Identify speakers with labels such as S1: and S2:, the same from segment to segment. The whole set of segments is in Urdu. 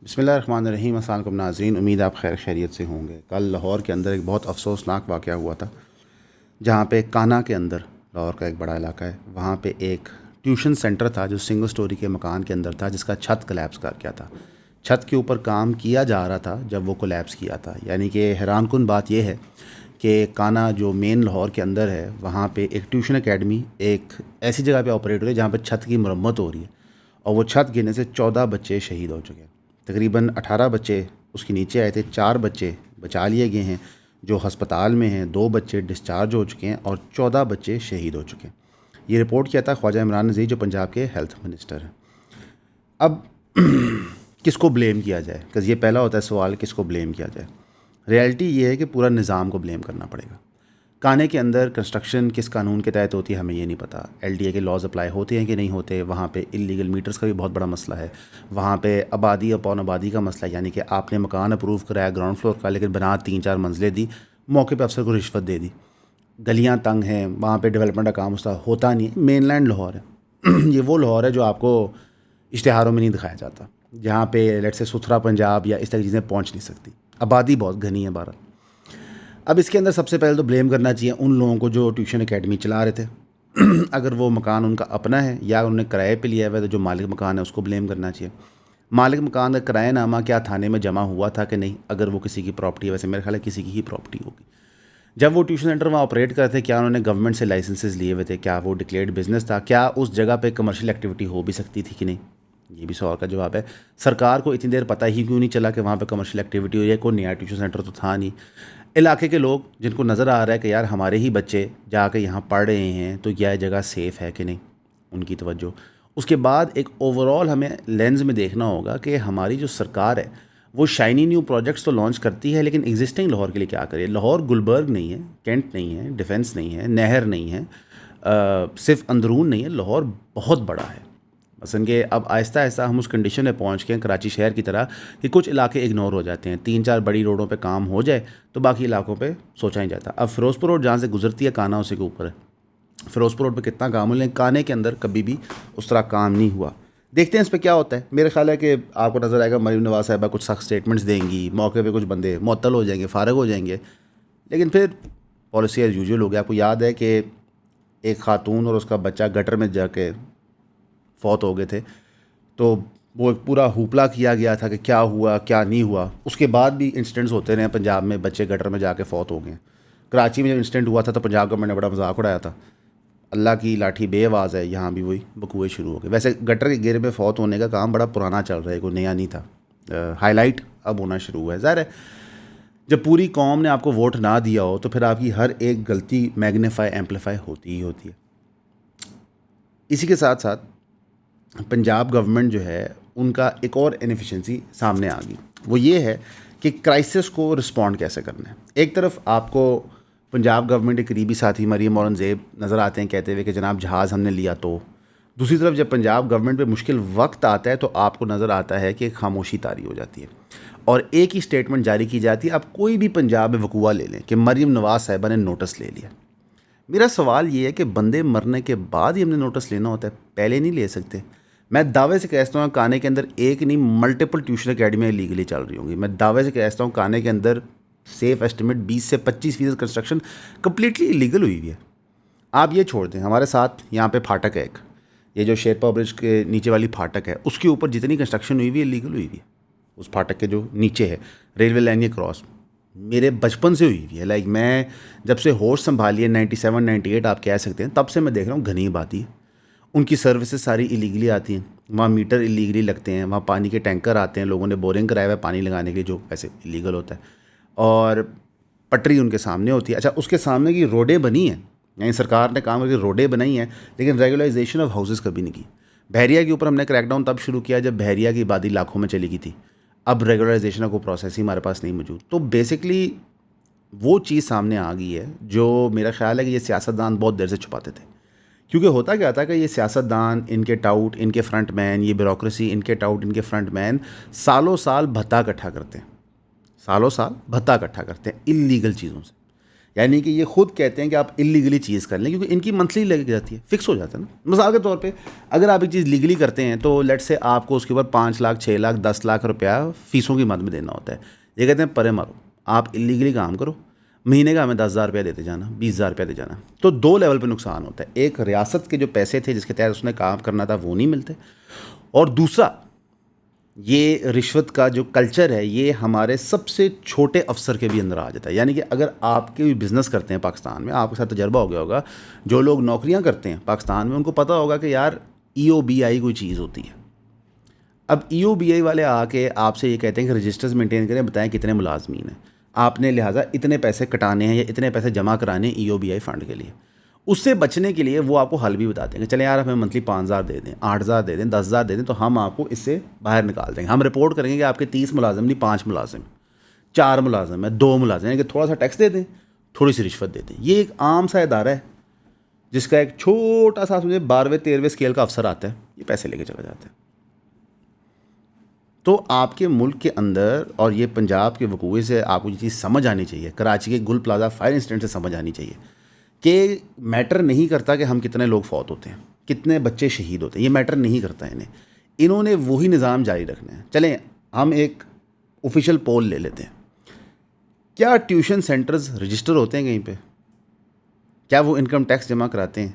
S1: بسم اللہ الرحمن الرحیم۔ السلام علیکم ناظرین، امید آپ خیر خیریت سے ہوں گے۔ کل لاہور کے اندر ایک بہت افسوسناک واقعہ ہوا تھا، جہاں پہ کانا کے اندر، لاہور کا ایک بڑا علاقہ ہے، وہاں پہ ایک ٹیوشن سینٹر تھا جو سنگل سٹوری کے مکان کے اندر تھا، جس کا چھت کلیپس کر گیا تھا۔ چھت کے اوپر کام کیا جا رہا تھا جب وہ کولیپس کیا تھا۔ یعنی کہ حیران کن بات یہ ہے کہ کانا جو مین لاہور کے اندر ہے، وہاں پہ ایک ٹیوشن اکیڈمی ایک ایسی جگہ پہ آپریٹ ہو رہی ہے جہاں پہ چھت کی مرمت ہو رہی ہے، اور وہ چھت گرنے سے 14 بچے شہید ہو چکے ہیں۔ تقریباً 18 بچے اس کے نیچے آئے تھے، 4 بچے بچا لیے گئے ہیں جو ہسپتال میں ہیں، 2 بچے ڈسچارج ہو چکے ہیں اور 14 بچے شہید ہو چکے ہیں۔ یہ رپورٹ کیا تھا خواجہ عمران نذیر جو پنجاب کے ہیلتھ منسٹر ہیں۔ اب کس کو بلیم کیا جائے؟ کہ یہ پہلا ہوتا ہے سوال، کس کو بلیم کیا جائے؟ ریالٹی یہ ہے کہ پورا نظام کو بلیم کرنا پڑے گا۔ کانے کے اندر کنسٹرکشن کس قانون کے تحت ہوتی ہے ہمیں یہ نہیں پتہ، ایل ڈی اے کے لاز اپلائی ہوتے ہیں کہ نہیں ہوتے، وہاں پہ انلیگل میٹرز کا بھی بہت بڑا مسئلہ ہے، وہاں پہ آبادی اپون آبادی کا مسئلہ ہے، یعنی کہ آپ نے مکان اپروو کرایا گراؤنڈ فلور کا، لیکن بنا 3-4 منزلیں دی، موقع پہ افسر کو رشوت دے دی، گلیاں تنگ ہیں، وہاں پہ ڈیولپمنٹ کا کام ہوتا نہیں ہے۔ مین لینڈ لاہور ہے، یہ وہ لاہور ہے جو آپ کو اشتہاروں میں نہیں دکھایا جاتا، جہاں پہ لیٹ سے ستھرا پنجاب یا اس طرح کی چیزیں پہنچ نہیں سکتی، آبادی بہت گھنی ہے بہرحال۔ اب اس کے اندر سب سے پہلے تو بلیم کرنا چاہیے ان لوگوں کو جو ٹیوشن اکیڈمی چلا رہے تھے۔ اگر وہ مکان ان کا اپنا ہے یا انہوں نے کرائے پہ لیا ہوا ہے تو جو مالک مکان ہے اس کو بلیم کرنا چاہیے۔ مالک مکان کا کرایہ نامہ کیا تھانے میں جمع ہوا تھا کہ نہیں؟ اگر وہ کسی کی پراپرٹی ہے، ویسے میرے خیال ہے کسی کی ہی پراپرٹی ہوگی۔ جب وہ ٹیوشن سینٹر وہاں آپریٹ کرتے کیا انہوں نے گورنمنٹ سے لائسنسز لیے ہوئے تھے؟ کیا وہ ڈکلیئرڈ بزنس تھا؟ کیا اس جگہ پہ کمرشل ایکٹیویٹی ہو بھی سکتی تھی کہ نہیں؟ یہ بھی سوال کا جواب ہے۔ سرکار کو اتنی دیر پتہ ہی کیوں نہیں چلا کہ وہاں پہ کمرشل ایکٹیویٹی ہو، یا کوئی نیا ٹیوشن سینٹر تو تھا نہیں؟ علاقے کے لوگ جن کو نظر آ رہا ہے کہ یار ہمارے ہی بچے جا کے یہاں پڑھ رہے ہیں تو یہ جگہ سیف ہے کہ نہیں، ان کی توجہ۔ اس کے بعد ایک اوورال ہمیں لینز میں دیکھنا ہوگا کہ ہماری جو سرکار ہے وہ شائنی نیو پروجیکٹس تو لانچ کرتی ہے، لیکن ایگزسٹنگ لاہور کے لیے کیا کرے؟ لاہور گلبرگ نہیں ہے، کینٹ نہیں ہے، ڈیفنس نہیں ہے، نہر نہیں ہے، صرف اندرون نہیں ہے، لاہور بہت بڑا ہے۔ مثلاً کہ اب آہستہ آہستہ ہم اس کنڈیشن میں پہنچ گئے ہیں کراچی شہر کی طرح کہ کچھ علاقے اگنور ہو جاتے ہیں، 3-4 بڑی روڈوں پہ کام ہو جائے تو باقی علاقوں پہ سوچا نہیں جاتا۔ اب فیروز پور روڈ جہاں سے گزرتی ہے کانا اسی کے اوپر ہے، فیروز پور روڈ پہ کتنا کام ہو، لیکن کانے کے اندر کبھی بھی اس طرح کام نہیں ہوا۔ دیکھتے ہیں اس پہ کیا ہوتا ہے۔ میرے خیال ہے کہ آپ کو نظر آئے گا مریم نواز صاحبہ کچھ سخت سٹیٹمنٹس دیں گی، موقع پہ کچھ بندے معطل ہو جائیں گے، فارغ ہو جائیں گے، لیکن پھر پالیسی ایز یوزول ہو گیا۔ آپ کو یاد ہے کہ ایک خاتون اور اس کا بچہ گٹر میں جا کے فوت ہو گئے تھے، تو وہ ایک پورا ہوپلا کیا گیا تھا کہ کیا ہوا کیا نہیں ہوا۔ اس کے بعد بھی انسیڈنٹس ہوتے رہے ہیں پنجاب میں، بچے گٹر میں جا کے فوت ہو گئے ہیں۔ کراچی میں جب انسیڈنٹ ہوا تھا تو پنجاب گورنمنٹ نے بڑا مذاق اڑایا تھا، اللہ کی لاٹھی بے آواز ہے، یہاں بھی وہی بکوئے شروع ہو گئے۔ ویسے گٹر کے گھیرے میں فوت ہونے کا کام بڑا پرانا چل رہا ہے، کوئی نیا نہیں تھا، ہائی لائٹ اب ہونا شروع ہوا ہے۔ ظاہر ہے جب پوری قوم نے آپ کو ووٹ نہ دیا ہو تو پھر آپ کی ہر ایک غلطی میگنیفائی ایمپلیفائی ہوتی ہی ہوتی ہے۔ اسی کے ساتھ ساتھ پنجاب گورنمنٹ جو ہے ان کا ایک اور انیفیشنسی سامنے آ گئی، وہ یہ ہے کہ کرائسس کو رسپونڈ کیسے کرنا ہے۔ ایک طرف آپ کو پنجاب گورنمنٹ کے قریبی ساتھی مریم اورنگزیب نظر آتے ہیں کہتے ہوئے کہ جناب جہاز ہم نے لیا، تو دوسری طرف جب پنجاب گورنمنٹ پہ مشکل وقت آتا ہے تو آپ کو نظر آتا ہے کہ خاموشی طاری ہو جاتی ہے اور ایک ہی اسٹیٹمنٹ جاری کی جاتی ہے۔ آپ کوئی بھی پنجاب میں وقوع لے لیں کہ مریم نواز صاحبہ نے نوٹس لے لیا۔ میرا سوال یہ ہے کہ بندے مرنے کے بعد ہی ہم نے نوٹس لینا ہوتا ہے، پہلے نہیں لے سکتے؟ میں دعوے سے کہتا ہوں کانے کے اندر ایک نہیں ملٹیپل ٹیوشن اکیڈمیاں لیگلی چل رہی ہوں گی۔ میں دعوے سے کہتا ہوں کانے کے اندر سیف ایسٹیمیٹ 20 سے 25% کنسٹرکشن کمپلیٹلی لیگل ہوئی ہوئی ہے۔ آپ یہ چھوڑ دیں، ہمارے ساتھ یہاں پہ پھاٹک ہے ایک، یہ جو شیرپا برج کے نیچے والی پھاٹک ہے، اس کے اوپر جتنی کنسٹرکشن ہوئی ہوئی ہے لیگل ہوئی ہوئی ہے۔ اس پھاٹک کے جو نیچے ہے ریلوے لائن کے کراس، میرے بچپن سے ہوئی ہوئی ہے، لائک میں جب سے ہوش سنبھالی ہے 97 98 آپ کہہ سکتے ہیں، تب سے میں دیکھ رہا ہوں گھنی آبادی ہے۔ ان کی سروسز ساری ایلیگلی آتی ہیں، وہاں میٹر ایلیگلی لگتے ہیں، وہاں پانی کے ٹینکر آتے ہیں، لوگوں نے بورنگ کرایا ہوا ہے پانی لگانے کے لیے جو ویسے ایلیگل ہوتا ہے، اور پٹری ان کے سامنے ہوتی ہے۔ اچھا اس کے سامنے کی روڈیں بنی ہیں، یعنی سرکار نے کام کر کے روڈیں بنائی ہیں، لیکن ریگولائزیشن آف ہاؤسز کبھی نہیں کی۔ بحریہ کے اوپر ہم نے کریک ڈاؤن تب شروع کیا جب بحریہ کی آبادی لاکھوں میں چلی گئی تھی، اب ریگولائزیشن کا کوئی پروسیس ہی ہمارے پاس نہیں موجود۔ تو بیسکلی وہ چیز سامنے آ گئی ہے جو میرا خیال ہے کہ یہ سیاستدان بہت دیر سے چھپاتے تھے، کیونکہ ہوتا کیا تھا کہ یہ سیاستدان، ان کے ٹاؤٹ، ان کے فرنٹ مین، یہ بیوروکریسی، ان کے ٹاؤٹ، ان کے فرنٹ مین سالوں سال بھتہ اکٹھا کرتے ہیں، سالوں سال بھتہ اکٹھا کرتے ہیں اللیگل چیزوں سے۔ یعنی کہ یہ خود کہتے ہیں کہ آپ اللیگلی چیز کر لیں کیونکہ ان کی منتھلی لگ جاتی ہے, فکس ہو جاتا ہے نا. مثال کے طور پہ اگر آپ ایک چیز لیگلی کرتے ہیں تو لیٹ سے آپ کو اس کے اوپر 5 لاکھ 6 لاکھ 10 لاکھ روپیہ فیسوں کی مد میں دینا ہوتا ہے. یہ کہتے ہیں پرے مارو, آپ اللیگلی کام کرو, مہینے کا ہمیں 10,000 روپیہ دیتے جانا, 20,000 روپیہ دے جانا. تو 2 لیول پہ نقصان ہوتا ہے. ایک ریاست کے جو پیسے تھے جس کے تحت اس نے کام کرنا تھا وہ نہیں ملتے, اور دوسرا یہ رشوت کا جو کلچر ہے یہ ہمارے سب سے چھوٹے افسر کے بھی اندر آ جاتا ہے. یعنی کہ اگر آپ کے بزنس کرتے ہیں پاکستان میں, آپ کے ساتھ تجربہ ہو گیا ہوگا, جو لوگ نوکریاں کرتے ہیں پاکستان میں ان کو پتہ ہوگا کہ یار EOBI کوئی چیز ہوتی ہے. اب EOBI والے آ کے آپ سے یہ کہتے ہیں کہ رجسٹرز مینٹین کریں, بتائیں کتنے ملازمین ہیں, آپ نے لہٰذا اتنے پیسے کٹانے ہیں یا اتنے پیسے جمع کرانے ہیں EOBI فنڈ کے لیے. اس سے بچنے کے لیے وہ آپ کو حل بھی بتاتے ہیں کہ چلیں یار ہمیں منتھلی 5,000 دے دیں, 8,000 دے دیں, 10,000 دے دیں, تو ہم آپ کو اس سے باہر نکال دیں گے. ہم رپورٹ کریں گے کہ آپ کے 30 ملازم نہیں 5 ملازم, 4 ملازم ہے, 2 ملازم, یعنی کہ تھوڑا سا ٹیکس دے دیں, تھوڑی سی رشوت دے دیں. یہ ایک عام سا ادارہ ہے جس کا ایک چھوٹا سا مجھے 12ویں 13ویں اسکیل کا افسر آتا ہے, یہ پیسے لے کے چلا جاتا ہے. تو آپ کے ملک کے اندر اور یہ پنجاب کے وقوع سے آپ کو یہ چیز سمجھ آنی چاہیے, کراچی کے گل پلازا فائر انسیڈنٹ سے سمجھ آنی چاہیے کہ میٹر نہیں کرتا کہ ہم کتنے لوگ فوت ہوتے ہیں, کتنے بچے شہید ہوتے ہیں, یہ میٹر نہیں کرتا انہیں. انہوں نے وہی نظام جاری رکھنا ہے. چلیں ہم ایک آفیشیل پول لے لیتے ہیں. کیا ٹیوشن سینٹرز رجسٹر ہوتے ہیں کہیں پہ؟ کیا وہ انکم ٹیکس جمع کراتے ہیں؟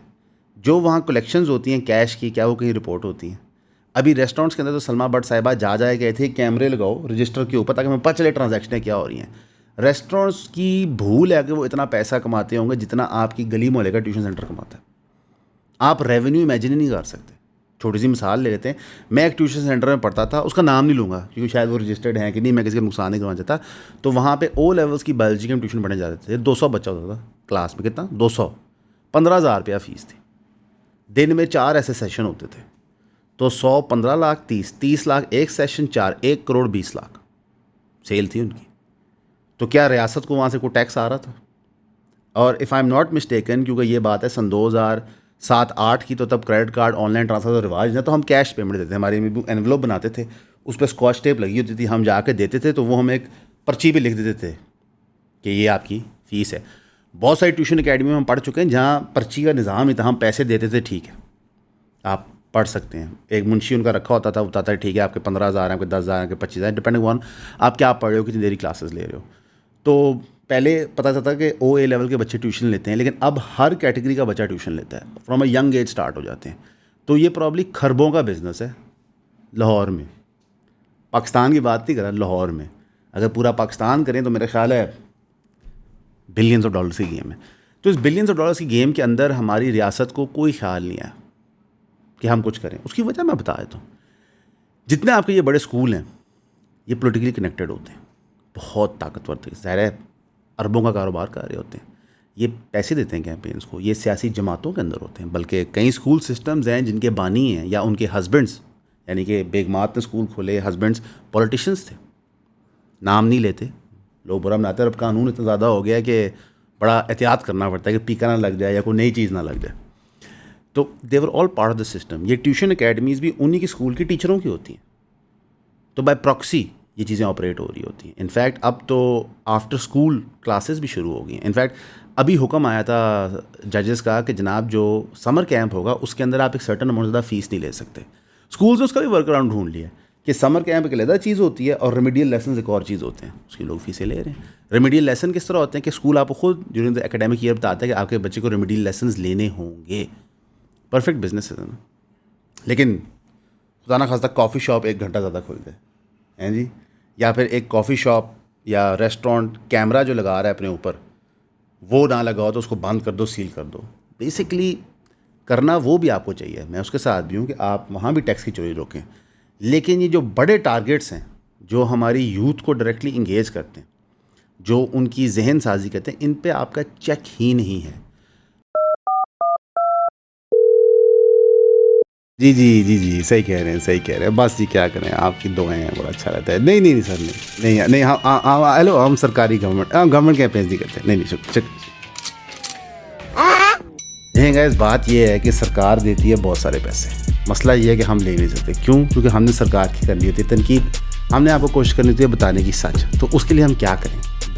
S1: جو وہاں کلیکشنز ہوتی ہیں کیش کی, کیا وہ کہیں رپورٹ ہوتی ہیں؟ ابھی ریسٹورینٹس کے اندر تو سلمہ بٹ صاحبہ جائے گئے تھے, کیمرے لگاؤ رجسٹر کے اوپر تاکہ ہمیں پتہ چلے ٹرانزیکشنیں کیا ہو رہی ہیں. ریسٹورینٹس کی بھول ہے کہ وہ اتنا پیسہ کماتے ہوں گے جتنا آپ کی گلی محلے کا ٹیوشن سینٹر کماتا ہے. آپ ریونیو امیجن ہی نہیں کر سکتے. چھوٹی سی مثال لے لیتے ہیں, میں ایک ٹیوشن سینٹر میں پڑھتا تھا, اس کا نام نہیں لوں گا کیونکہ شاید وہ رجسٹرڈ ہیں کہ نہیں, میں کسی کا نقصان نہیں کرنا چاہتا. تو وہاں پہ O لیولس کی بایولوجی کے ہم ٹیوشن پڑھنے جاتے تھے. 200 بچہ ہوتا تھا کلاس میں. کتنا؟ 200. 15,000 روپیہ فیس تھی. دن میں 4 ایسے سیشن ہوتے تھے. تو 100 15 لاکھ 30 لاکھ ایک سیشن, 4 1 کروڑ 20 لاکھ سیل تھی ان کی. تو کیا ریاست کو وہاں سے کوئی ٹیکس آ رہا تھا؟ اور if I am not mistaken, کیونکہ یہ بات ہے سن 2007-8 کی, تو تب credit card on line transfer کا رواج نہ, تو ہم کیش پیمنٹ دیتے تھے. ہماری انویلوپ بناتے تھے, اس پہ اسکاچ ٹیپ لگی ہوتی تھی, ہم جا کے دیتے تھے, تو وہ ہم ایک پرچی پہ لکھ دیتے تھے کہ یہ آپ کی فیس ہے. بہت ساری ٹیوشن اکیڈمی میں ہم پڑھ چکے ہیں جہاں پرچی کا نظام نہیں تھا, ہم پیسے دیتے تھے, ٹھیک ہے آپ پڑھ سکتے ہیں. ایک منشی ان کا رکھا ہوتا تھا, بتاتا ہے ٹھیک ہے آپ کے 15,000 آپ کے 10,000 آپ کے 25,000, ڈپینڈنگ آن آپ کیا پڑھ رہے ہو, کتنی دیر کلاسز لے رہے ہو. تو پہلے پتہ چلتا کہ OA لیول کے بچے ٹیوشن لیتے ہیں, لیکن اب ہر کیٹیگری کا بچہ ٹیوشن لیتا ہے. From a young age start ہو جاتے ہیں. تو یہ پرابلی کھربوں کا بزنس ہے لاہور میں. پاکستان کی بات نہیں کر رہا, لاہور میں. اگر پورا پاکستان کریں تو میرا خیال ہے بلینز آف ڈالرز کی گیم ہے. تو اس بلینز آف ڈالرز کی گیم کے اندر ہماری ریاست کو کوئی خیال نہیں آیا کہ ہم کچھ کریں. اس کی وجہ میں بتا دیتا ہوں. جتنے آپ کے یہ بڑے اسکول ہیں یہ پولیٹیکلی کنیکٹڈ ہوتے ہیں, بہت طاقتور تھے, ظاہر ہے اربوں کا کاروبار کر رہے ہوتے ہیں. یہ پیسے دیتے ہیں کیمپینس کو, یہ سیاسی جماعتوں کے اندر ہوتے ہیں. بلکہ کئی اسکول سسٹمز ہیں جن کے بانی ہیں یا ان کے ہسبینڈس, یعنی کہ بیگمات نے اسکول کھولے, ہسبینڈس پولیٹیشنس تھے. نام نہیں لیتے, لوگ برا مناتے ہیں. اب قانون اتنا زیادہ ہو گیا ہے کہ بڑا احتیاط کرنا پڑتا ہے کہ پیکا نہ لگ جائے یا کوئی نئی چیز نہ لگ جائے. تو they were all part of the system. یہ ٹیوشن اکیڈمیز بھی انہی کی اسکول کی ٹیچروں کی ہوتی ہیں. تو بائی پراکسی یہ چیزیں آپریٹ ہو رہی ہوتی ہیں. انفیکٹ اب تو آفٹر اسکول کلاسز بھی شروع ہو گئی ہیں. انفیکٹ ابھی حکم آیا تھا ججز کا کہ جناب جو سمر کیمپ ہوگا اس کے اندر آپ ایک سرٹن اماؤنٹ زیادہ فیس نہیں لے سکتے. اسکولز نے اس کا بھی ورک اراؤنڈ ڈھونڈ لیا کہ سمر کیمپ ایک علیحدہ چیز ہوتی ہے اور ریمیڈیل لیسنز ایک اور چیز ہوتے ہیں, اس کی لوگ فیسیں لے رہے ہیں. ریمیڈیل لیسن کس طرح ہوتے ہیں کہ اسکول آپ کو خود ڈیورنگ دا اکیڈمک ایئر بتاتا ہے کہ آپ کے بچے کو ریمیڈیل لیسنز لینے ہوں گے. پرفیکٹ بزنس ہے نا. لیکن خدا نہ خواستہ کافی شاپ 1 گھنٹہ زیادہ کھل جائے ہیں جی, یا پھر ایک کافی شاپ یا ریسٹورانٹ کیمرہ جو لگا رہا ہے اپنے اوپر وہ نہ لگاؤ تو اس کو بند کر دو, سیل کر دو. بیسکلی کرنا وہ بھی آپ کو چاہیے, میں اس کے ساتھ بھی ہوں کہ آپ وہاں بھی ٹیکس کی چوری روکیں. لیکن یہ جو بڑے ٹارگیٹس ہیں جو ہماری یوتھ کو ڈائریکٹلی انگیج کرتے ہیں, جو ان کی ذہن سازی کرتے ہیں, ان پہ آپ کا چیک ہی نہیں ہے. جی جی جی جی صحیح کہہ رہے ہیں, صحیح کہہ رہے ہیں. بس جی کیا کریں, آپ کی دعائیں ہیں, بڑا اچھا رہتا ہے. نہیں نہیں سر, نہیں نہیں, ہیلو ہم سرکاری گورنمنٹ کیمپینز نہیں کرتے. نہیں نہیں گائز, بات یہ ہے کہ سرکار دیتی ہے بہت سارے پیسے. مسئلہ یہ ہے کہ ہم لے نہیں سکتے. کیوں؟ کیونکہ ہم نے سرکار کی کرنی ہوتی ہے تنقید, ہم نے آپ کو کوشش کرنی ہوتی ہے بتانے کی سچ. تو اس کے لیے ہم کیا کریں؟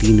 S1: 3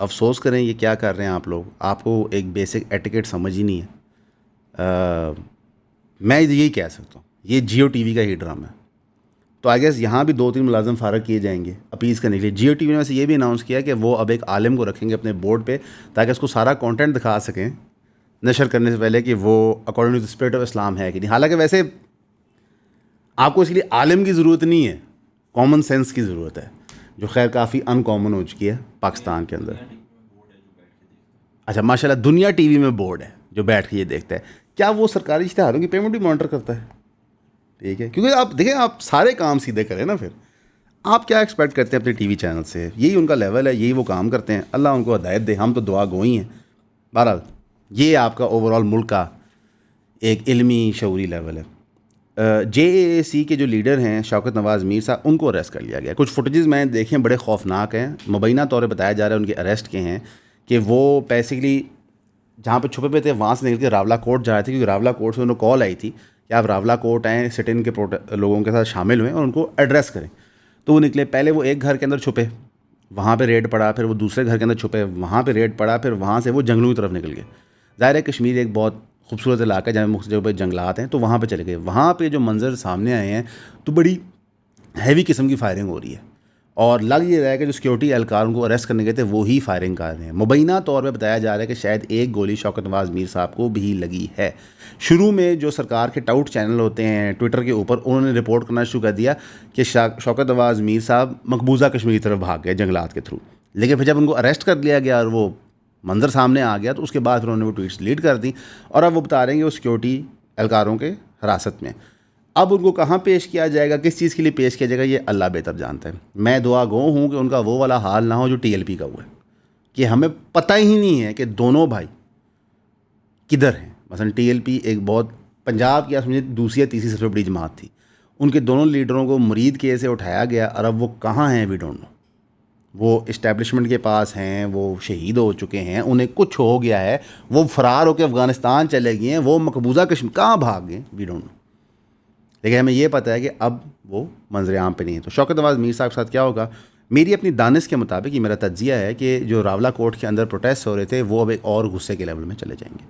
S1: افسوس کریں یہ کیا کر رہے ہیں آپ لوگ. آپ کو ایک بیسک ایٹیکیٹ سمجھ ہی نہیں ہے. میں یہی کہہ سکتا ہوں یہ جیو ٹی وی کا ہی ڈرامہ ہے. تو آئی گیس یہاں بھی 2-3 ملازم فارغ کیے جائیں گے اپیز کرنے کے لیے. جیو ٹی وی نے ویسے یہ بھی اناؤنس کیا کہ وہ اب ایک عالم کو رکھیں گے اپنے بورڈ پہ تاکہ اس کو سارا کانٹینٹ دکھا سکیں نشر کرنے سے پہلے کہ وہ according to the spirit of Islam ہے کہ نہیں. حالانکہ ویسے آپ کو اس کے لیے عالم کی ضرورت نہیں ہے, کامن سینس کی ضرورت ہے, جو خیر کافی ان کامن ہو چکی ہے پاکستان کے اندر. اچھا ماشاء اللہ دنیا ٹی وی میں بورڈ ہے جو بیٹھ کے یہ دیکھتا ہے. کیا وہ سرکاری اشتہاروں کی پیمنٹ بھی مانیٹر کرتا ہے؟ ٹھیک ہے, کیونکہ آپ دیکھیں آپ سارے کام سیدھے کریں نا, پھر آپ کیا ایکسپیکٹ کرتے ہیں اپنے ٹی وی چینل سے؟ یہی ان کا لیول ہے, یہی وہ کام کرتے ہیں. اللہ ان کو ہدایت دے, ہم تو دعا گوئی ہیں. بہرحال یہ آپ کا اوور آل ملک کا ایک علمی شعوری لیول ہے. جے اے اے سی کے جو لیڈر ہیں شوکت نواز میر صاحب, ان کو اریسٹ کر لیا گیا. کچھ فوٹیجز میں دیکھیں بڑے خوفناک ہیں. مبینہ طور پہ بتایا جا رہا ہے ان کے اریسٹ کے ہیں کہ وہ بیسیکلی جہاں پہ چھپے ہوئے تھے وہاں سے نکل کے راولا کوٹ جا رہے تھے, کیونکہ راولا کوٹ سے انہوں کو کال آئی تھی کہ آپ راولا کوٹ آئیں, سٹ ان کے لوگوں کے ساتھ شامل ہوئیں اور ان کو ایڈریس کریں. تو وہ نکلے. پہلے وہ ایک گھر کے اندر چھپے, وہاں پہ ریڈ پڑا, پھر وہ دوسرے گھر کے اندر چھپے, وہاں پہ ریڈ پڑا, پھر وہاں سے وہ جنگلوں کی طرف نکل گئے. ظاہر ہے کشمیر ایک بہت خوبصورت علاقہ ہے جہاں مختلف جگہ پہ جنگلات ہیں, تو وہاں پہ چلے گئے. وہاں پہ جو منظر سامنے آئے ہیں تو بڑی ہیوی قسم کی فائرنگ ہو رہی ہے, اور لگ یہ رہا ہے کہ جو سیکورٹی اہلکار ان کو اریسٹ کرنے گئے تھے وہی فائرنگ کر رہے ہیں. مبینہ طور پہ بتایا جا رہا ہے کہ شاید ایک گولی شوکت نواز میر صاحب کو بھی لگی ہے. شروع میں جو سرکار کے ٹاؤٹ چینل ہوتے ہیں ٹویٹر کے اوپر, انہوں نے رپورٹ کرنا شروع کر دیا کہ شوکت نواز میر صاحب مقبوضہ کشمیر کی طرف بھاگ گئے جنگلات کے تھرو. لیکن پھر جب ان کو اریسٹ کر لیا گیا اور وہ منظر سامنے آ گیا تو اس کے بعد پھر انہوں نے وہ ٹویٹس ڈیلیٹ کر دی, اور اب وہ بتا رہے ہیں کہ وہ سیکورٹی اہلکاروں کے حراست میں. اب ان کو کہاں پیش کیا جائے گا, کس چیز کے لیے پیش کیا جائے گا, یہ اللہ بہتر جانتا ہے. میں دعا گو ہوں کہ ان کا وہ والا حال نہ ہو جو ٹی ایل پی کا ہوا ہے, کہ ہمیں پتہ ہی نہیں ہے کہ دونوں بھائی کدھر ہیں. مثلا ٹی ایل پی ایک بہت پنجاب کی سمجھے دوسری یا تیسری سب سے بڑی جماعت تھی, ان کے دونوں لیڈروں کو مرید کے سے اٹھایا گیا, اور اب وہ کہاں ہیں وی ڈونٹ نو. وہ اسٹیبلشمنٹ کے پاس ہیں, وہ شہید ہو چکے ہیں, انہیں کچھ ہو گیا ہے, وہ فرار ہو کے افغانستان چلے گئے ہیں, وہ مقبوضہ کشمیر کہاں بھاگ گئے وی ڈونٹ نو. لیکن ہمیں یہ پتہ ہے کہ اب وہ منظر عام پہ نہیں ہے. تو شوکت نواز میر صاحب کے ساتھ کیا ہوگا, میری اپنی دانش کے مطابق یہ میرا تجزیہ ہے کہ جو راولا کوٹ کے اندر پروٹیسٹ ہو رہے تھے وہ اب ایک اور غصے کے لیول میں چلے جائیں گے,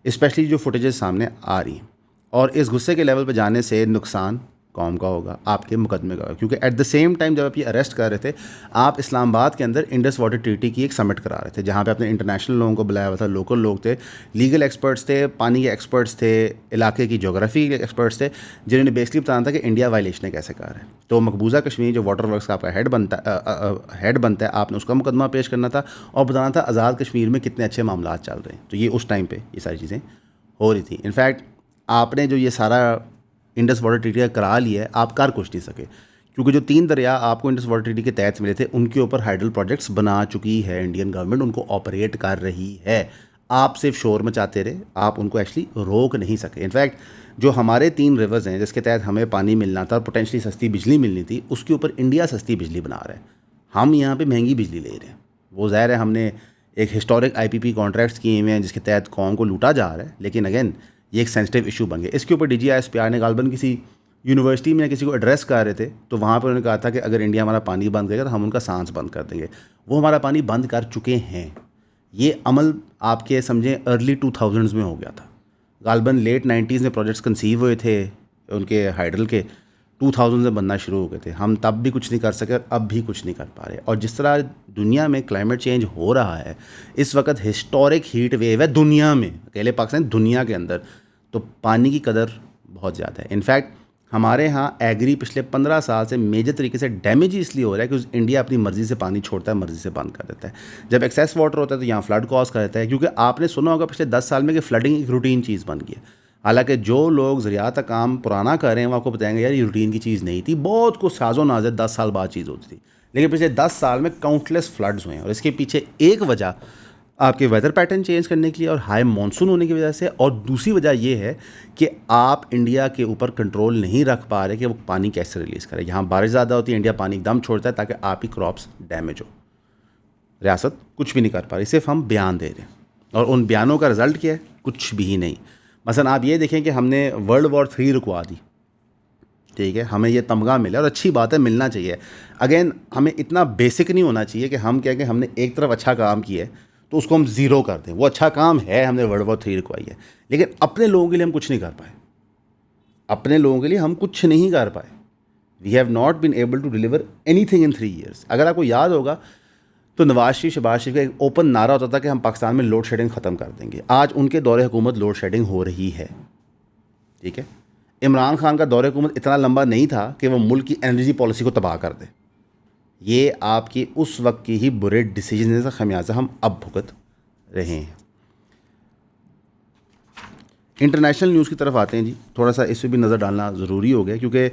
S1: اسپیشلی جو فوٹیجز سامنے آ رہی ہیں. اور اس غصے کے لیول پہ جانے سے نقصان قوم کا ہوگا, آپ کے مقدمے کا ہوگا. کیونکہ ایٹ دا سیم ٹائم جب آپ یہ اریسٹ کر رہے تھے, آپ اسلام آباد کے اندر انڈس واٹر ٹریٹی کی ایک سمٹ کرا رہے تھے, جہاں پہ اپنے انٹرنیشنل لوگوں کو بلایا ہوا تھا, لوکل لوگ تھے, لیگل ایکسپرٹس تھے, پانی کے ایکسپرٹس تھے, علاقے کی جغرافی کے ایکسپرٹس تھے, جنہوں نے بیسکلی بتانا تھا کہ انڈیا وائلیشن کیسے کر رہا ہے. تو مقبوضہ کشمیر جو واٹر ورکس کا آپ کا ہیڈ بنتا ہے, آپ نے اس کا مقدمہ پیش کرنا تھا اور بتانا تھا آزاد کشمیر میں کتنے اچھے معاملات چل رہے ہیں. تو یہ اس ٹائم پہ یہ ساری چیزیں ہو رہی تھیں. انفیکٹ آپ نے جو یہ سارا انڈس واٹر ٹریٹی کا کرا لیا ہے, آپ کر کچھ نہیں سکے, کیونکہ جو 3 دریا آپ کو انڈس واٹر ٹریٹی کے تحت ملے تھے ان کے اوپر ہائیڈل پروجیکٹس بنا چکی ہے انڈین گورنمنٹ, ان کو آپریٹ کر رہی ہے. آپ صرف شور مچاتے رہے, آپ ان کو ایکچولی روک نہیں سکے. انفیکٹ جو ہمارے 3 ریورز ہیں جس کے تحت ہمیں پانی ملنا تھا اور پوٹینشلی سستی بجلی ملنی تھی, اس کے اوپر انڈیا سستی بجلی بنا رہا ہے, ہم یہاں پہ مہنگی بجلی لے رہے ہیں. وہ ظاہر ہے ہم نے ایک ہسٹورک آئی پی پی کانٹریکٹس کیے ہوئے ہیں جس کے تحت قوم کو لوٹا جا رہا ہے, لیکن اگین یہ ایک سینسٹیو ایشو بن گیا. اس کے اوپر D G I S P R نے غالباً کسی یونیورسٹی میں کسی کو ایڈریس کر رہے تھے, تو وہاں پہ انہوں نے کہا تھا کہ اگر انڈیا ہمارا پانی بند کرے گا تو ہم ان کا سانس بند کر دیں گے. وہ ہمارا پانی بند کر چکے ہیں. یہ عمل آپ کے سمجھیں ارلی 2000s میں ہو گیا تھا, غالباً لیٹ 90s میں پروجیکٹس کنسیو ہوئے تھے ان کے ہائیڈل کے, 2000 میں بننا شروع ہو گئے تھے. ہم تب بھی کچھ نہیں کر سکے, اب بھی کچھ نہیں کر پا رہے. اور جس طرح دنیا میں کلائمیٹ چینج ہو رہا ہے اس وقت, ہسٹورک ہیٹ ویو ہے دنیا میں, اکیلے پاکستان دنیا کے اندر, تو پانی کی قدر بہت زیادہ ہے. انفیکٹ ہمارے ہاں ایگری پچھلے 15 سال سے میجر طریقے سے ڈیمیج اس لیے ہو رہا ہے کہ انڈیا اپنی مرضی سے پانی چھوڑتا ہے, مرضی سے بند کر دیتا ہے. جب ایکسیس واٹر ہوتا ہے تو یہاں فلڈ کاز کر دیتا ہے, کیونکہ آپ نے سنا ہوگا پچھلے 10 سال میں کہ فلڈنگ ایک روٹین چیز بن گئی ہے. حالانکہ جو لوگ زراعت کا کام پرانا کر رہے ہیں وہ آپ کو بتائیں گے یار یہ روٹین کی چیز نہیں تھی, بہت کچھ ساز و ناز 10 سال بعد چیز ہوتی تھی. لیکن پچھلے 10 سال میں کاؤنٹلیس فلڈز ہوئے ہیں, اور اس کے پیچھے ایک وجہ آپ کے ویدر پیٹرن چینج کرنے کے لیے اور ہائی مانسون ہونے کی وجہ سے, اور دوسری وجہ یہ ہے کہ آپ انڈیا کے اوپر کنٹرول نہیں رکھ پا رہے کہ وہ پانی کیسے ریلیز کرے. یہاں بارش زیادہ ہوتی ہے, انڈیا پانی ایک دم چھوڑتا ہے تاکہ آپ کی کراپس ڈیمیج ہو. ریاست کچھ بھی نہیں کر پا رہی, صرف ہم بیان دے رہے ہیں, اور ان بیانوں کا رزلٹ کیا ہے, کچھ بھی نہیں. مثلا آپ یہ دیکھیں کہ ہم نے World War III رکوا دی, ٹھیک ہے, ہمیں یہ تمغہ ملا اور اچھی بات ہے, ملنا چاہیے. اگین ہمیں اتنا بیسک نہیں ہونا چاہیے کہ ہم کیا کہ ہم نے ایک طرف اچھا کام کیا ہے تو اس کو ہم زیرو کر دیں. وہ اچھا کام ہے, ہم نے World War III رکوائی ہے, لیکن اپنے لوگوں کے لیے ہم کچھ نہیں کر پائے. اپنے لوگوں کے لیے ہم کچھ نہیں کر پائے. We have not been able to deliver anything in 3 years. اگر آپ کو یاد ہوگا تو نواز شریف, شہباز شریف کا ایک اوپن نعرہ ہوتا تھا کہ ہم پاکستان میں لوڈ شیڈنگ ختم کر دیں گے. آج ان کے دور حکومت لوڈ شیڈنگ ہو رہی ہے. ٹھیک ہے, عمران خان کا دور حکومت اتنا لمبا نہیں تھا کہ وہ ملک کی انرجی پالیسی کو تباہ کر دے. یہ آپ کی اس وقت کی ہی برے ڈیسیجن کا خمیازہ ہم اب بھگت رہے ہیں. انٹرنیشنل نیوز کی طرف آتے ہیں جی. تھوڑا سا اس پہ بھی نظر ڈالنا ضروری ہو گیا کیونکہ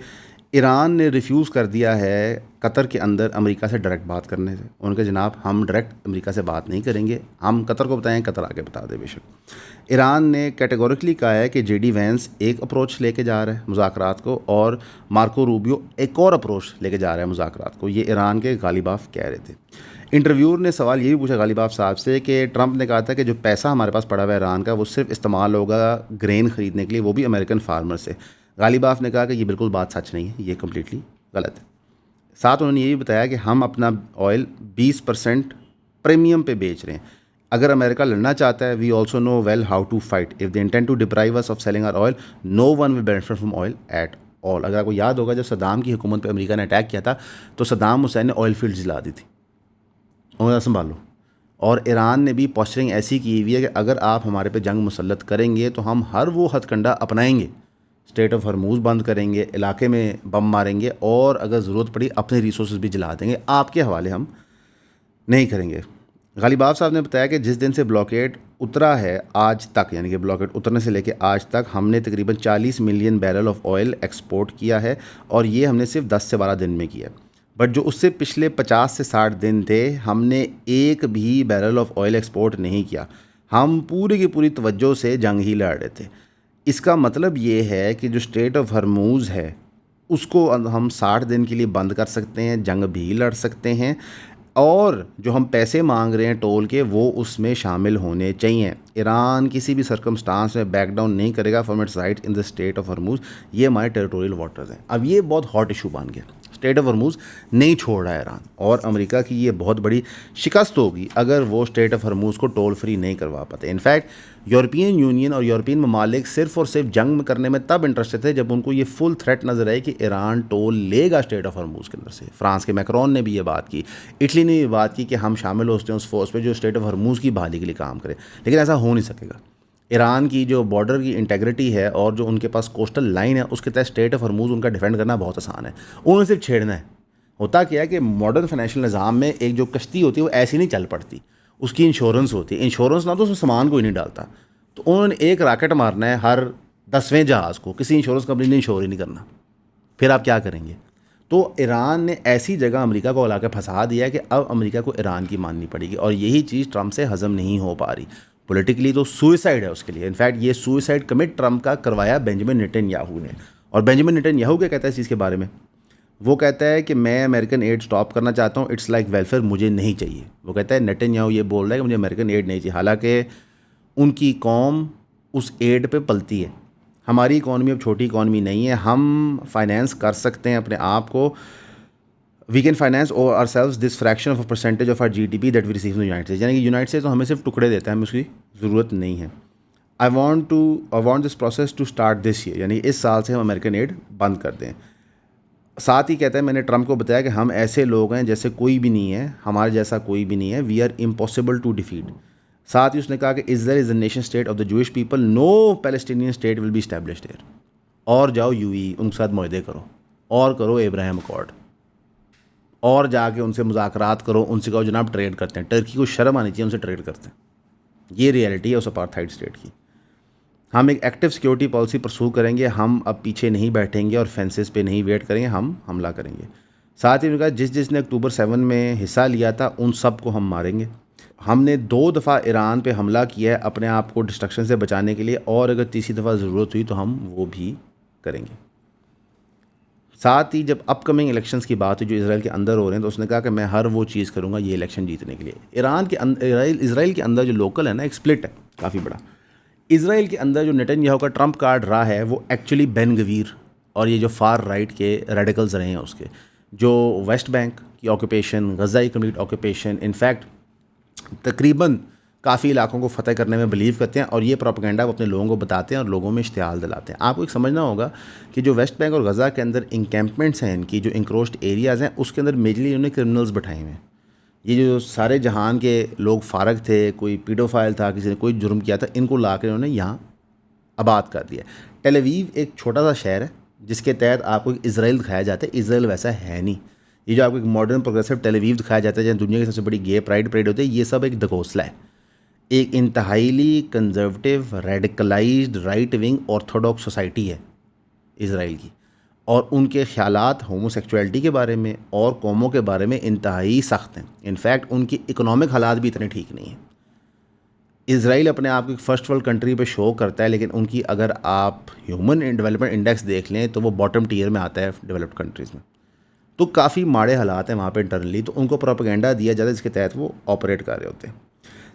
S1: ایران نے ریفیوز کر دیا ہے قطر کے اندر امریکہ سے ڈائریکٹ بات کرنے سے. ان کے جناب ہم ڈائریکٹ امریکہ سے بات نہیں کریں گے, ہم قطر کو بتائیں, قطر آگے بتا دے بے شک. ایران نے کیٹیگورکلی کہا ہے کہ جے ڈی وینس ایک اپروچ لے کے جا رہا ہے مذاکرات کو اور مارکو روبیو ایک اور اپروچ لے کے جا رہا ہے مذاکرات کو. یہ ایران کے غالباف کہہ رہے تھے. انٹرویور نے سوال یہ بھی پوچھا غالباف صاحب سے کہ ٹرمپ نے کہا تھا کہ جو پیسہ ہمارے پاس پڑا ہوا ہے ایران کا وہ صرف استعمال ہوگا گرین خریدنے کے لیے, وہ بھی امریکن فارمر سے. غالباف نے کہا کہ یہ بالکل بات سچ نہیں ہے, یہ کمپلیٹلی غلط ہے. ساتھ انہوں نے یہ بھی بتایا کہ ہم اپنا آئل 20% پریمیم پہ بیچ رہے ہیں. اگر امریکہ لڑنا چاہتا ہے, we also know well how to fight. If they intend to deprive us of selling our oil, no one will benefit from oil at all. اگر آپ کو یاد ہوگا جب صدام کی حکومت پہ امریکہ نے اٹیک کیا تھا تو صدام حسین نے آئل فیلڈ جلا دی تھی. اور سنبھالو. اور ایران نے بھی پوسچرنگ ایسی کی ہوئی ہے کہ اگر آپ ہمارے پہ جنگ مسلط کریں گے تو ہم ہر وہ ہتھ کنڈا اپنائیں گے. اسٹیٹ آف ہرموز بند کریں گے, علاقے میں بم ماریں گے, اور اگر ضرورت پڑی اپنے ریسورسز بھی جلا دیں گے. آپ کے حوالے ہم نہیں کریں گے. غالباف صاحب نے بتایا کہ جس دن سے بلاکیڈ اترا ہے آج تک, یعنی کہ بلاکیڈ اترنے سے لے کے آج تک ہم نے تقریباً 40 million barrel of oil export کیا ہے, اور یہ ہم نے صرف 10 سے 12 دن میں کیا ہے. بٹ جو اس سے پچھلے 50 سے 60 دن تھے ہم نے ایک بھی بیرل آف آئل ایکسپورٹ نہیں کیا. ہم پوری کی پوری توجہ سے جنگ ہی لڑ رہے تھے. اس کا مطلب یہ ہے کہ جو اسٹیٹ آف ہرموز ہے اس کو ہم 60 دن کے لیے بند کر سکتے ہیں, جنگ بھی لڑ سکتے ہیں, اور جو ہم پیسے مانگ رہے ہیں ٹول کے وہ اس میں شامل ہونے چاہیے. ایران کسی بھی سرکمسٹانس میں بیک ڈاؤن نہیں کرے گا from its right in the strait of Hormuz. یہ ہمارے ٹیریٹوریل واٹرز ہیں. اب یہ بہت ہاٹ ایشو بن گیا. اسٹیٹ آف ہرموز نہیں چھوڑ رہا ہے ایران, اور امریکہ کی یہ بہت بڑی شکست ہوگی اگر وہ اسٹیٹ آف ہرموز کو ٹول فری نہیں کروا پاتے. انفیکٹ یورپین یونین اور یورپین ممالک صرف اور صرف جنگ کرنے میں تب انٹرسٹڈ تھے جب ان کو یہ فل تھریٹ نظر آئے کہ ایران ٹول لے گا اسٹیٹ آف ہرموز کے اندر سے. فرانس کے میکرون نے بھی یہ بات کی, اٹلی نے یہ بات کی کہ ہم شامل ہوتے ہیں اس فورس پہ جو اسٹیٹ آف ہرموز کی بحالی کے لیے کام کرے. لیکن ایسا ہو نہیں سکے گا. ایران کی جو بارڈر کی انٹیگریٹی ہے اور جو ان کے پاس کوسٹل لائن ہے اس کے تحت اسٹیٹ آف ہرموز ان کا ڈیفینڈ کرنا بہت آسان ہے. انہوں نے صرف چھیڑنا ہے. ہوتا کیا ہے کہ ماڈرن فائنینشیل نظام میں ایک جو کشتی ہوتی ہے وہ ایسی نہیں چل پڑتی, اس کی انشورنس ہوتی ہے. انشورنس نہ تو اس میں سامان کوئی نہیں ڈالتا, تو انہوں نے ایک راکٹ مارنا ہے ہر 10ویں جہاز کو, کسی انشورنس کمپنی نے انشور ہی نہیں کرنا. پھر آپ کیا کریں گے؟ تو ایران نے ایسی جگہ امریکہ کو لا کے پھنسا دیا کہ اب امریکہ کو ایران کی ماننی پڑے گی, اور یہی چیز ٹرمپ سے ہضم نہیں ہو پا رہی. پولیٹیکلی تو سوئسائڈ ہے اس کے لیے. انفیکٹ یہ سوئسائڈ کمٹ ٹرمپ کا کروایا بینجامن نیتن یاہو نے. اور بینجامن نیتن یاہو کیا کہتا ہے اس چیز کے بارے میں؟ وہ کہتا ہے کہ میں امریکن ایڈ سٹاپ کرنا چاہتا ہوں, اٹس لائک ویلفیئر, مجھے نہیں چاہیے. وہ کہتا ہے نیتن یاہو یہ بول رہا ہے کہ مجھے امریکن ایڈ نہیں چاہیے, حالانکہ ان کی قوم اس ایڈ پہ پلتی ہے. ہماری اکانومی اب چھوٹی اکانومی نہیں ہے, ہم فائنینس کر سکتے ہیں اپنے آپ کو. We can finance ourselves this fraction of a percentage of our G D P that we receive from United States. یعنی کہ یونائٹڈ اسٹیٹس تو ہمیں صرف ٹکڑے دیتا ہے, ہمیں اس کی ضرورت نہیں ہے. I want this process to start this year, یعنی اس سال سے ہم امریکن ایڈ بند کر دیں. ساتھ ہی کہتا ہے میں نے ٹرمپ کو بتایا کہ ہم ایسے لوگ ہیں جیسے کوئی بھی نہیں ہے, ہمارے جیسا کوئی بھی نہیں ہے, we are impossible to defeat. ساتھ ہی اس نے کہا کہ Israel is a nation state of the Jewish people, no Palestinian state will be established here. اور جاؤ یو ای ان کے ساتھ معاہدے کرو, اور کرو ابراہیم اکارڈ, اور جا کے ان سے مذاکرات کرو, ان سے کہو جناب ٹریڈ کرتے ہیں. ٹرکی کو شرم آنی چاہیے ان سے ٹریڈ کرتے ہیں. یہ ریئلٹی ہے اس اپارتھائڈ اسٹیٹ کی. ہم ایک ایکٹیو سیکیورٹی پالیسی پرسو کریں گے, ہم اب پیچھے نہیں بیٹھیں گے اور فینسز پہ نہیں ویٹ کریں گے, ہم حملہ کریں گے. ساتھ ہی کہا جس نے اکتوبر 7 میں حصہ لیا تھا ان سب کو ہم ماریں گے. ہم نے 2 دفعہ ایران پہ حملہ کیا ہے اپنے آپ کو ڈسٹرکشن سے بچانے کے لیے, اور اگر تیسری دفعہ ضرورت ہوئی تو ہم وہ بھی کریں گے. ساتھ ہی جب اپ کمنگ الیکشنز کی بات ہوئی جو اسرائیل کے اندر ہو رہے ہیں تو اس نے کہا کہ میں ہر وہ چیز کروں گا یہ الیکشن جیتنے کے لیے. اسرائیل کے اندر جو لوکل ہے نا, ایک سپلٹ ہے کافی بڑا. اسرائیل کے اندر جو نیتن یاہو کا ٹرمپ کارڈ رہا ہے وہ ایکچولی بین گویر اور یہ جو فار رائٹ کے ریڈیکلز رہے ہیں اس کے، جو ویسٹ بینک کی آکوپیشن، غزہ کی کمپلیٹ آکوپیشن، انفیکٹ تقریباً کافی علاقوں کو فتح کرنے میں بلیو کرتے ہیں، اور یہ پروپیگنڈا وہ اپنے لوگوں کو بتاتے ہیں اور لوگوں میں اشتعال دلاتے ہیں۔ آپ کو ایک سمجھنا ہوگا کہ جو ویسٹ بینک اور غزہ کے اندر انکیمپمنٹس ہیں، ان کی جو انکروچڈ ایریاز ہیں، اس کے اندر میجرلی انہوں نے کرمنلز بٹھائے ہوئے ہیں۔ یہ جو سارے جہان کے لوگ فارغ تھے، کوئی پیڈوفائل تھا، کسی نے کوئی جرم کیا تھا، ان کو لا کے انہوں نے یہاں آباد کر دیا۔ ٹیل اویو ایک چھوٹا سا شہر ہے جس کے تحت آپ کو اسرائیل دکھایا جاتا ہے، اسرائیل ویسا ہے نہیں۔ یہ جو آپ کو ایک ماڈرن پروگریسو ٹیل اویو دکھایا جاتا ہے جہاں دنیا کی سب سے بڑی گے پرائڈ پریڈ ہوتی ہے، یہ سب ایک دگوسلا ہے، ایک انتہائی conservative radicalised right wing orthodox society ہے اسرائیل کی، اور ان کے خیالات ہومو سیکچویلٹی کے بارے میں اور قوموں کے بارے میں انتہائی سخت ہیں۔ انفیکٹ ان کی اکنامک حالات بھی اتنے ٹھیک نہیں ہیں۔ اسرائیل اپنے آپ کو ایک فرسٹ ورلڈ کنٹری پہ شو کرتا ہے، لیکن ان کی اگر آپ ہیومن ڈیولپمنٹ انڈیکس دیکھ لیں تو وہ باٹم ٹیئر میں آتا ہے ڈیولپڈ کنٹریز میں۔ تو کافی ماڑے حالات ہیں وہاں پہ انٹرنلی، تو ان کو پروپیگنڈا دیا جاتا ہے جس کے تحت وہ آپریٹ کر رہے ہوتے ہیں۔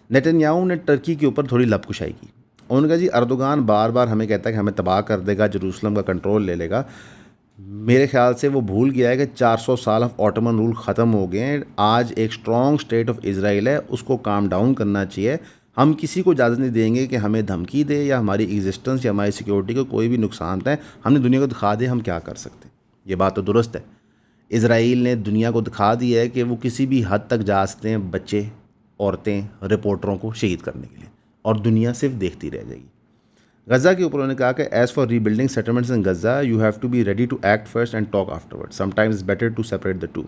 S1: نیتن یاہو نے ٹرکی کے اوپر تھوڑی لب کشائی کی، انہوں نے کہا جی اردوغان بار بار ہمیں کہتا ہے کہ ہمیں تباہ کر دے گا، جروسلم کا کنٹرول لے لے گا۔ میرے خیال سے وہ بھول گیا ہے کہ 400 سال آف آٹومن رول ختم ہو گئے ہیں، آج ایک اسٹرانگ اسٹیٹ آف اسرائیل ہے، اس کو کام ڈاؤن کرنا چاہیے۔ ہم کسی کو اجازت نہیں دیں گے کہ ہمیں دھمکی دے یا ہماری ایگزسٹنس یا ہماری سیکیورٹی کو کوئی بھی نقصان دے۔ ہم نے دنیا کو دکھا دے ہم کیا کر سکتے ہیں، یہ بات تو درست ہے۔ اسرائیل نے دنیا کو دکھا دیا ہے کہ وہ کسی بھی حد تک جا سکتے ہیں بچے، عورتیں، رپورٹروں کو شہید کرنے کے لیے، اور دنیا صرف دیکھتی رہ جائے گی۔ غزہ کے اوپر انہوں نے کہا کہ as far rebuilding settlements in Gaza you have to be ready to act first and talk afterward, sometimes it's better to separate the two,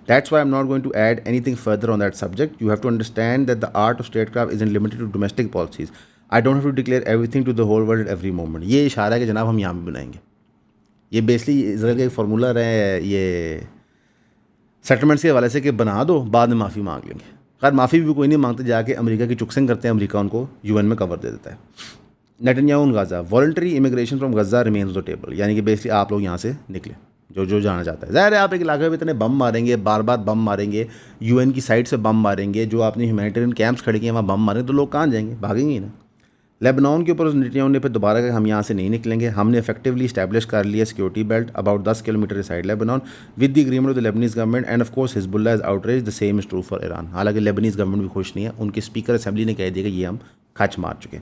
S1: that's why I am not going to add anything further on that subject, you have to understand that the art of statecraft is unlimited to domestic policies, I don't have to declare everything to the whole world every moment. یہ اشارہ ہے کہ جناب ہم یہاں بھی بنائیں گے، یہ بیسلی اسرائیل کا ایک فارمولہ رہا ہے یہ سیٹلمنٹس کے حوالے سے کہ بنا دو بعد میں معافی مانگ لیں گے۔ خیر معافی بھی کوئی نہیں مانگتے، جا کے امریکہ کی چکسنگ کرتے ہیں، امریکہ ان کو UN میں کور دے دیتا ہے۔ Nitin Yahoo Gaza voluntary immigration from Gaza remains the table, یعنی کہ بیسلی آپ لوگ یہاں سے نکلیں جو جانا چاہتا ہے۔ ظاہر ہے آپ ایک علاقے میں اتنے بم ماریں گے، بار بار بم ماریں گے، UN کی سائڈ سے بم ماریں گے، جو آپ نے ہیومینیٹیرین کیمپس کھڑے کیے ہیں وہاں بم ماریں تو لوگ کہاں جائیں گے، بھاگیں گے نا۔ لیبنان کے اوپر نیتن یاہو نے پھر دوبارہ کہا کہ ہم یہاں سے نہیں نکلیں گے، ہم نے افیکٹولی اسٹیبلش کر لیا security belt about 10 kilometre side Lebanon with the agreement of the Lebanese government and of course Hezbollah is outreach, the same is true for Iran. حالانکہ لیبنیز گورنمنٹ بھی خوش نہیں ہے، ان کے اسپیکر اسمبلی نے کہہ دیا کہ یہ ہم کھچ مار چکے۔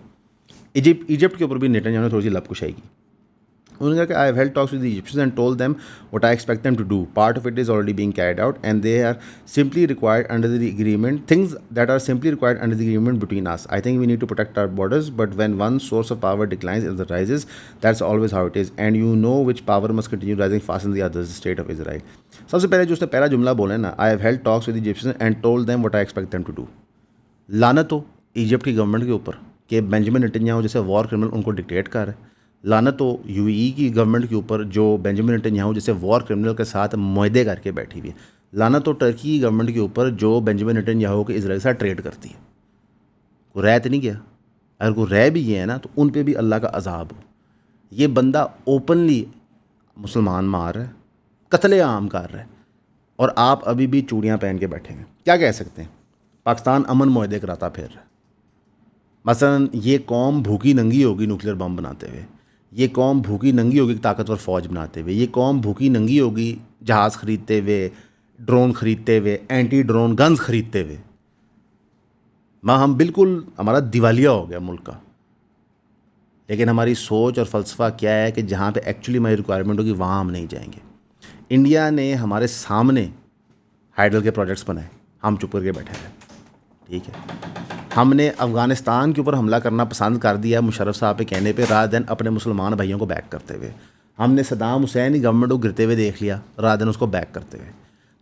S1: ایجپٹ کے اوپر بھی نیتن یاہو نے تھوڑی سی لب کشائی کی، انہوں نے کہا کہ I have held talks with the Egyptians and told them what I expect them to do, part of it is already being carried out and they are simply required under the agreement, things that are simply required under the agreement between us. I think we need to protect our borders, but when one source of power declines and rises, that's always how it is, and you know which power must continue rising faster than the others, the state of Israel. سب سے پہلے جو اس نے پہلا جملہ بولا ہے نا، I have held talks with the Egyptians and told them what I expect them to do. لعنت ہو ایجپٹ کی گورنمنٹ کے اوپر کہ بینجامن نیتن یاہو جیسے وار کرمنل ان کو ڈکٹیٹ کر رہا ہے، لعنت ہو UAE کی گورنمنٹ کے اوپر جو بینجامن نیتن یاہو جیسے وار کرمنل کے ساتھ معاہدے کر کے بیٹھی ہوئی ہے، لعنت ہو ٹرکی کی گورنمنٹ کے اوپر جو بینجامن نیتن یاہو کے اسرائیل کے ساتھ ٹریڈ کرتی ہے۔ کوئی رہ تو نہیں گیا، اگر کوئی رہ بھی گیا ہے نا تو ان پہ بھی اللہ کا عذاب ہو۔ یہ بندہ اوپنلی مسلمان مار رہا ہے، قتل عام کر رہا ہے، اور آپ ابھی بھی چوڑیاں پہن کے بیٹھے ہیں۔ کیا کہہ سکتے ہیں؟ پاکستان امن معاہدے کراتا پھر رہا ہے۔ مثلاً یہ قوم بھوکی ننگی ہوگی نیوکلیر بم بناتے ہوئے، یہ قوم بھوکی ننگی ہوگی طاقتور فوج بناتے ہوئے، یہ قوم بھوکی ننگی ہوگی جہاز خریدتے ہوئے، ڈرون خریدتے ہوئے، اینٹی ڈرون گنز خریدتے ہوئے۔ ہم بالکل ہمارا دیوالیہ ہو گیا ملک کا، لیکن ہماری سوچ اور فلسفہ کیا ہے کہ جہاں پہ ایکچولی ہماری ریکوائرمنٹ ہوگی وہاں ہم نہیں جائیں گے۔ انڈیا نے ہمارے سامنے ہائیڈل کے پروجیکٹس بنائے، ہم چپ کر کے بیٹھے رہے، ٹھیک ہے۔ ہم نے افغانستان کے اوپر حملہ کرنا پسند کر دیا مشرف صاحب کے کہنے پہ، رات دن اپنے مسلمان بھائیوں کو بیک کرتے ہوئے۔ ہم نے صدام حسین کی گورنمنٹ کو گرتے ہوئے دیکھ لیا، رات دن اس کو بیک کرتے ہوئے۔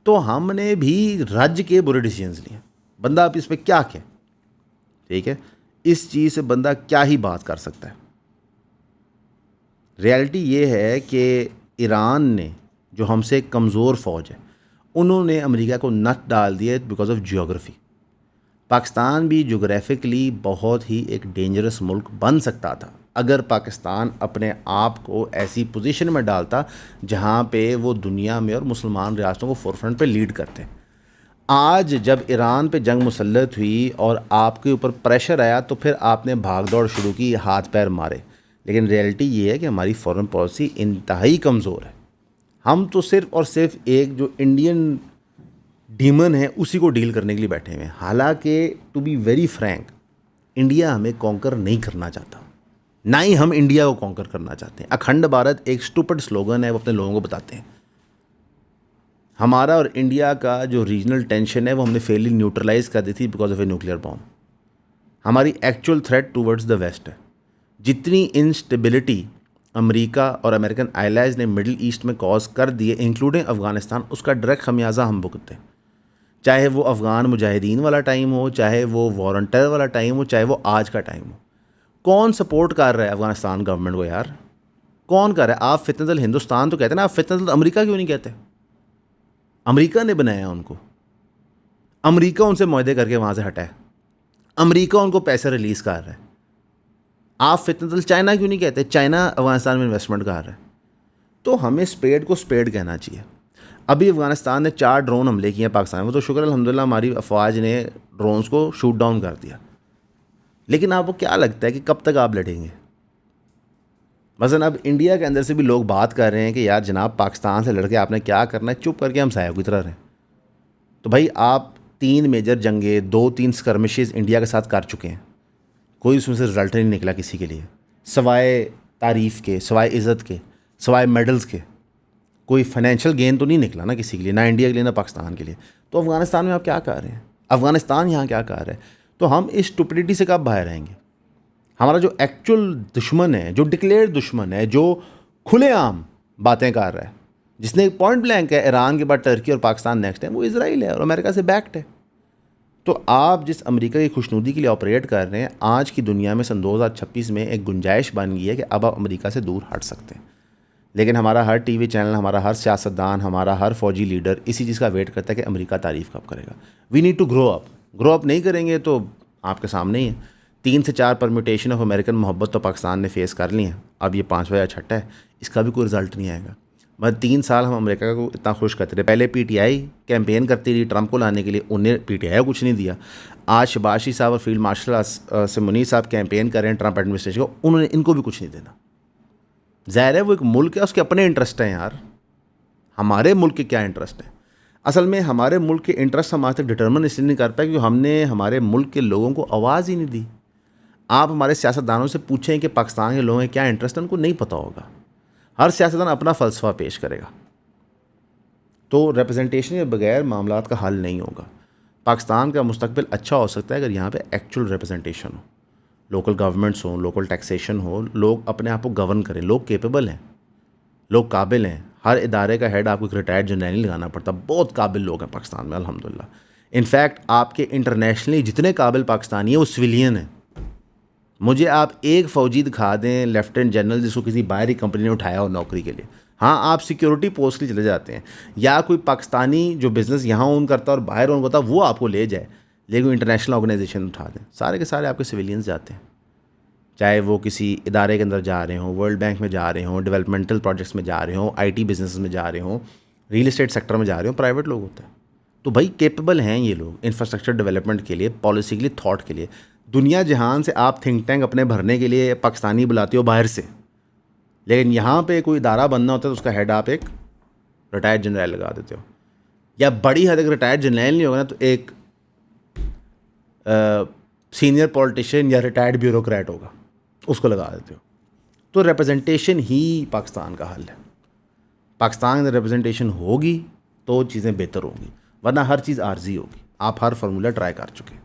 S1: تو ہم نے بھی رج کے برے ڈیسیجنز لیے۔ بندہ اب اس پہ کیا کہ، ٹھیک ہے، اس چیز سے بندہ کیا ہی بات کر سکتا ہے۔ ریالٹی یہ ہے کہ ایران نے جو ہم سے کمزور فوج ہے، انہوں نے امریکہ کو نت ڈال دیا بیکاز آف جیوگرافی۔ پاکستان بھی جغرافکلی بہت ہی ایک ڈینجرس ملک بن سکتا تھا اگر پاکستان اپنے آپ کو ایسی پوزیشن میں ڈالتا جہاں پہ وہ دنیا میں اور مسلمان ریاستوں کو فور فرنٹ پہ لیڈ کرتے۔ آج جب ایران پہ جنگ مسلط ہوئی اور آپ کے اوپر پریشر آیا تو پھر آپ نے بھاگ دوڑ شروع کی، ہاتھ پیر مارے۔ لیکن ریئلٹی یہ ہے کہ ہماری فارن پالیسی انتہائی کمزور ہے. ہم تو صرف اور صرف ایک جو انڈین ڈیمن ہے اسی کو ڈیل کرنے کے لیے بیٹھے ہوئے ہیں. حالانکہ to be very frank India ہمیں کانکر نہیں کرنا چاہتا, نہ ہی ہم انڈیا کو کانکر کرنا چاہتے ہیں. اکھنڈ بھارت ایک اسٹوپڈ سلوگن ہے, وہ اپنے لوگوں کو بتاتے ہیں. ہمارا اور انڈیا کا جو ریجنل ٹینشن ہے وہ ہم نے فیئرلی نیوٹرلائز کر دی تھی because of a nuclear bomb. ہماری actual threat towards the west ہے. جتنی انسٹیبلٹی امریکہ اور امریکن آئیلائز نے مڈل ایسٹ میں کاز کر دیے انکلوڈنگ افغانستان, اس کا ڈائریکٹ خمیازہ ہم بھگتتے ہیں. چاہے وہ افغان مجاہدین والا ٹائم ہو, چاہے وہ وارنٹر والا ٹائم ہو, چاہے وہ آج کا ٹائم ہو. کون سپورٹ کر رہا ہے افغانستان گورنمنٹ کو یار؟ کون کر رہا ہے؟ آپ فتنۃ الہندوستان تو کہتے ہیں نا, آپ فتنۃ امریکہ کیوں نہیں کہتے؟ امریکہ نے بنایا ان کو, امریکہ ان سے معاہدے کر کے وہاں سے ہٹا ہے, امریکہ ان کو پیسے ریلیز کر رہا ہے. آپ فتنۃ الچائنا کیوں نہیں کہتے؟ چائنا افغانستان میں انویسٹمنٹ کر رہا ہے. تو ہمیں اسپیڈ کو اسپیڈ کہنا چاہیے. ابھی افغانستان نے 4 ڈرون حملے کیے ہیں پاکستان میں, تو شکر الحمدللہ ہماری افواج نے ڈرونز کو شوٹ ڈاؤن کر دیا. لیکن آپ کو کیا لگتا ہے کہ کب تک آپ لڑیں گے؟ مثلا اب انڈیا کے اندر سے بھی لوگ بات کر رہے ہیں کہ یار جناب پاکستان سے لڑ کے آپ نے کیا کرنا ہے, چپ کر کے ہم سایہ کی طرح رہیں. تو بھائی آپ 3 میجر جنگیں 2-3 اسکرمشز انڈیا کے ساتھ کر چکے ہیں, کوئی اس میں سے رزلٹ نہیں نکلا کسی کے لیے, سوائے تعریف کے, سوائے عزت کے, سوائے میڈلز کے. کوئی فائنینشیل گین تو نہیں نکلا نا کسی کے لیے, نہ انڈیا کے لیے نہ پاکستان کے لیے. تو افغانستان میں آپ کیا کر رہے ہیں؟ افغانستان یہاں کیا کر رہا ہے؟ تو ہم اس اسٹوپڈیٹی سے کب باہر رہیں گے؟ ہمارا جو ایکچوئل دشمن ہے, جو ڈکلیئر دشمن ہے, جو کھلے عام باتیں کر رہا ہے, جس نے پوائنٹ بلینک ہے ایران کے بعد ٹرکی اور پاکستان نیکسٹ ہے, وہ اسرائیل ہے اور امریکہ سے بیکڈ ہے. تو آپ جس امریکہ کی خوشنودی کے لیے آپریٹ کر رہے ہیں, آج کی دنیا میں 2026 میں ایک گنجائش بن گئی ہے کہ اب آپ امریکہ سے دور ہٹ سکتے ہیں. لیکن ہمارا ہر ٹی وی چینل, ہمارا ہر سیاستدان, ہمارا ہر فوجی لیڈر اسی چیز کا ویٹ کرتا ہے کہ امریکہ تعریف کب کرے گا. وی نیڈ ٹو گرو اپ. گرو اپ نہیں کریں گے تو آپ کے سامنے ہی ہے. 3 سے 4 پرمیوٹیشن آف امریکن محبت تو پاکستان نے فیس کر لی ہیں, اب یہ 5واں یا 6واں ہے, اس کا بھی کوئی رزلٹ نہیں آئے گا. مگر 3 سال ہم امریکہ کو اتنا خوش کرتے رہے. پہلے پی ٹی آئی کیمپین کرتی رہی ٹرمپ کو لانے کے لیے, انہیں پی ٹی آئی کو کچھ نہیں دیا. آج شباشی صاحب اور فیلڈ مارشل سے منیر صاحب کیمپین کر رہے ہیں ٹرمپ ایڈمنسٹریشن کو, انہوں نے ان کو بھی کچھ نہیں دینا. ظاہر ہے وہ ایک ملک ہے, اس کے اپنے انٹرسٹ ہیں یار. ہمارے ملک کے کیا انٹرسٹ ہیں؟ اصل میں ہمارے ملک کے انٹرسٹ ہم آج تک ڈٹرمن اس لیے نہیں کر پائے کیونکہ ہم نے ہمارے ملک کے لوگوں کو آواز ہی نہیں دی. آپ ہمارے سیاستدانوں سے پوچھیں کہ پاکستان کے لوگوں کے کیا انٹرسٹ ہیں, ان کو نہیں پتہ ہوگا. ہر سیاستدان اپنا فلسفہ پیش کرے گا. تو ریپرزنٹیشن کے بغیر معاملات کا حل نہیں ہوگا. پاکستان کا مستقبل اچھا ہو سکتا ہے اگر یہاں پہ ایکچوئل ریپرزنٹیشن ہو, لوکل گورنمنٹس ہوں, لوکل ٹیکسیشن ہو, لوگ اپنے آپ کو گورن کریں, لوگ کیپیبل ہیں, لوگ قابل ہیں. ہر ادارے کا ہیڈ آپ کو ایک ریٹائرڈ جنرل نہیں لگانا پڑتا. بہت قابل لوگ ہیں پاکستان میں الحمدللہ. انفیکٹ آپ کے انٹرنیشنلی جتنے قابل پاکستانی ہیں وہ سویلین ہیں. مجھے آپ ایک فوجی دکھا دیں لیفٹیننٹ جنرل جس کو کسی باہری کمپنی نے اٹھایا ہو نوکری کے لیے. ہاں آپ سیکیورٹی پوسٹ کے لیے چلے جاتے ہیں, یا کوئی پاکستانی جو بزنس یہاں اون کرتا ہے اور باہر اون کرتا ہے وہ آپ کو لے جائے, لیکن انٹرنیشنل آرگنائزیشن اٹھا دیں. سارے کے سارے آپ کے سویلینز جاتے ہیں, چاہے وہ کسی ادارے کے اندر جا رہے ہوں, ورلڈ بینک میں جا رہے ہوں, ڈیولپمنٹل پروجیکٹس میں جا رہے ہوں, آئی ٹی بزنس میں جا رہے ہوں, ریل اسٹیٹ سیکٹر میں جا رہے ہوں, پرائیویٹ لوگ ہوتے ہیں. تو بھائی کیپیبل ہیں یہ لوگ انفراسٹرکچر ڈیولپمنٹ کے لیے, پالیسی کے لیے, تھاٹ کے لیے. دنیا جہان سے آپ تھنک ٹینک اپنے بھرنے کے لیے پاکستانی بلاتے ہو باہر سے, لیکن یہاں پہ کوئی ادارہ بننا ہوتا ہے تو اس کا ہیڈ آپ ایک ریٹائرڈ جنرل لگا دیتے ہو, یا بڑی حد تک ریٹائرڈ جنرل نہیں ہوگا نا تو ایک سینئر پولیٹیشین یا ریٹائرڈ بیوروکریٹ ہوگا, اس کو لگا دیتے ہو. تو ریپرزنٹیشن ہی پاکستان کا حل ہے. پاکستان میں ریپرزنٹیشن ہوگی تو چیزیں بہتر ہوں گی, ورنہ ہر چیز عارضی ہوگی. آپ ہر فارمولہ ٹرائی کر چکے ہیں.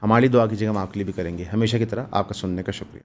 S1: ہماری دعا کیجیے گا, ہم آپ کے لیے بھی کریں گے. ہمیشہ کی طرح آپ کا سننے کا شکریہ.